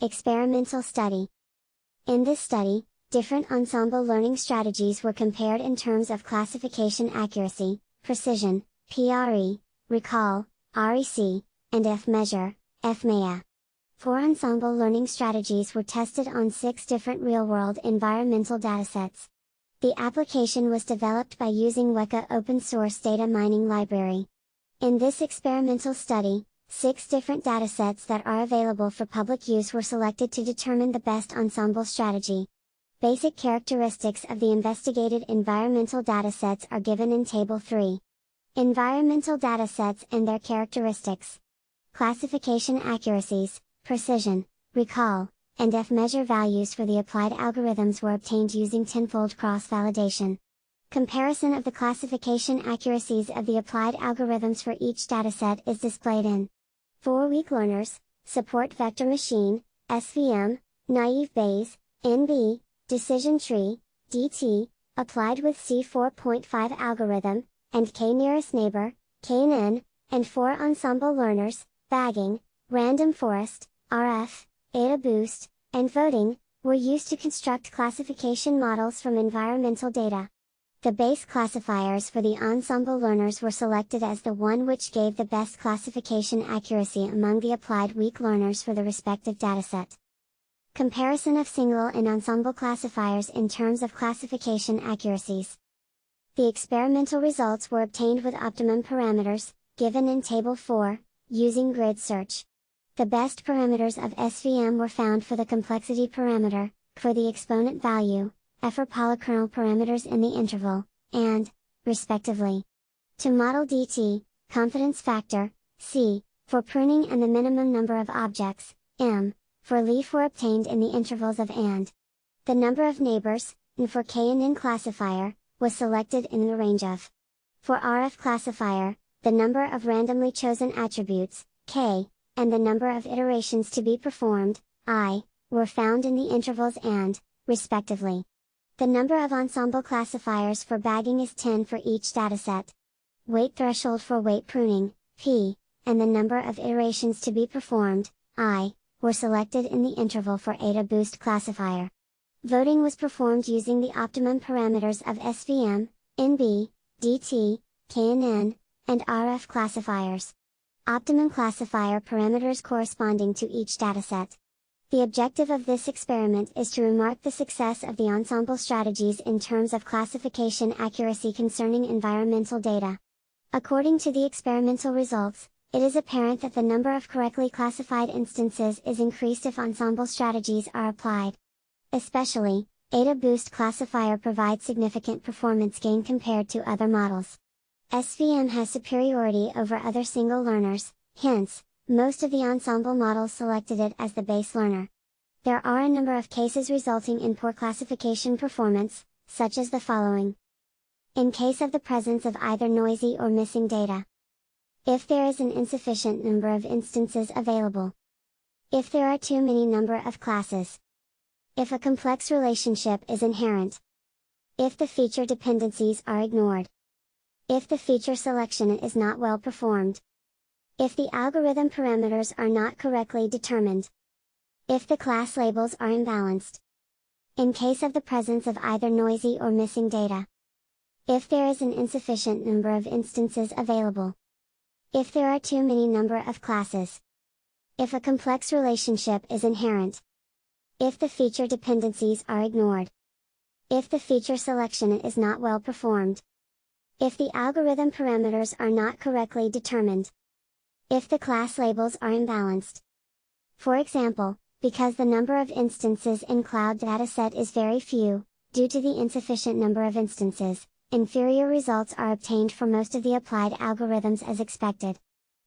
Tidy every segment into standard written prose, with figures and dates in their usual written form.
Experimental study. In this study, different ensemble learning strategies were compared in terms of classification accuracy, precision, PRE, recall, REC, and F-measure, FMEA. 4 ensemble learning strategies were tested on 6 different real-world environmental datasets. The application was developed by using Weka open-source data mining library. In this experimental study, 6 different datasets that are available for public use were selected to determine the best ensemble strategy. Basic characteristics of the investigated environmental datasets are given in Table 3. Environmental datasets and their characteristics. Classification accuracies, precision, recall, and F-measure values for the applied algorithms were obtained using tenfold cross-validation. Comparison of the classification accuracies of the applied algorithms for each dataset is displayed in 4 weak learners, support vector machine, SVM, naive Bayes, NB, decision tree, DT, applied with C4.5 algorithm, and K-nearest neighbor, KNN, and 4 ensemble learners, bagging, random forest, RF, Ada Boost, and voting, were used to construct classification models from environmental data. The base classifiers for the ensemble learners were selected as the one which gave the best classification accuracy among the applied weak learners for the respective dataset. Comparison of single and ensemble classifiers in terms of classification accuracies. The experimental results were obtained with optimum parameters, given in Table 4, using grid search. The best parameters of SVM were found for the complexity parameter, for the exponent value, for polykernel parameters in the interval, and, respectively. To model DT, confidence factor, C, for pruning and the minimum number of objects, M, for leaf were obtained in the intervals of and. The number of neighbors, N for K and N classifier, was selected in the range of. For RF classifier, the number of randomly chosen attributes, K, and the number of iterations to be performed, I, were found in the intervals and, respectively. The number of ensemble classifiers for bagging is 10 for each dataset. Weight threshold for weight pruning, P, and the number of iterations to be performed, I, were selected in the interval for Ada Boost classifier. Voting was performed using the optimum parameters of SVM, NB, DT, KNN, and RF classifiers. Optimum classifier parameters corresponding to each dataset. The objective of this experiment is to remark the success of the ensemble strategies in terms of classification accuracy concerning environmental data. According to the experimental results, it is apparent that the number of correctly classified instances is increased if ensemble strategies are applied. Especially, Ada Boost classifier provides significant performance gain compared to other models. SVM has superiority over other single learners, hence, most of the ensemble models selected it as the base learner. There are a number of cases resulting in poor classification performance, such as the following. In case of the presence of either noisy or missing data. If there is an insufficient number of instances available. If there are too many number of classes. If a complex relationship is inherent. If the feature dependencies are ignored. If the feature selection is not well performed. If the algorithm parameters are not correctly determined. If the class labels are imbalanced. In case of the presence of either noisy or missing data. If there is an insufficient number of instances available. If there are too many number of classes. If a complex relationship is inherent. If the feature dependencies are ignored. If the feature selection is not well performed. If the algorithm parameters are not correctly determined. If the class labels are imbalanced. For example, because the number of instances in cloud dataset is very few, due to the insufficient number of instances, inferior results are obtained for most of the applied algorithms as expected.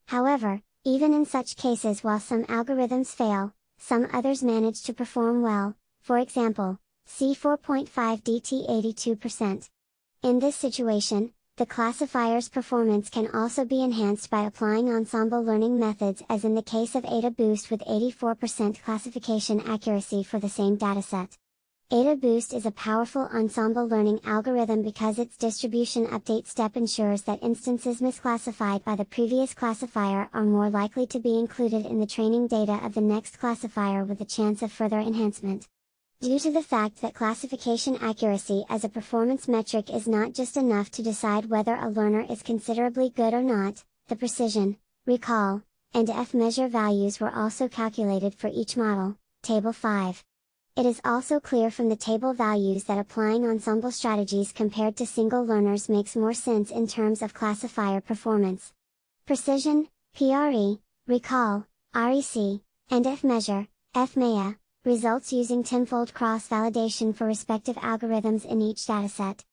However, even in such cases while some algorithms fail, some others manage to perform well, for example, C4.5 DT 82%. In this situation, the classifier's performance can also be enhanced by applying ensemble learning methods as in the case of Ada Boost with 84% classification accuracy for the same dataset. Eta Boost is a powerful ensemble learning algorithm because its distribution update step ensures that instances misclassified by the previous classifier are more likely to be included in the training data of the next classifier with a chance of further enhancement. Due to the fact that classification accuracy as a performance metric is not just enough to decide whether a learner is considerably good or not, the precision, recall, and F-measure values were also calculated for each model, Table 5. It is also clear from the table values that applying ensemble strategies compared to single learners makes more sense in terms of classifier performance. Precision, PRE, recall, REC, and F-measure, FMEA, results using tenfold cross-validation for respective algorithms in each dataset.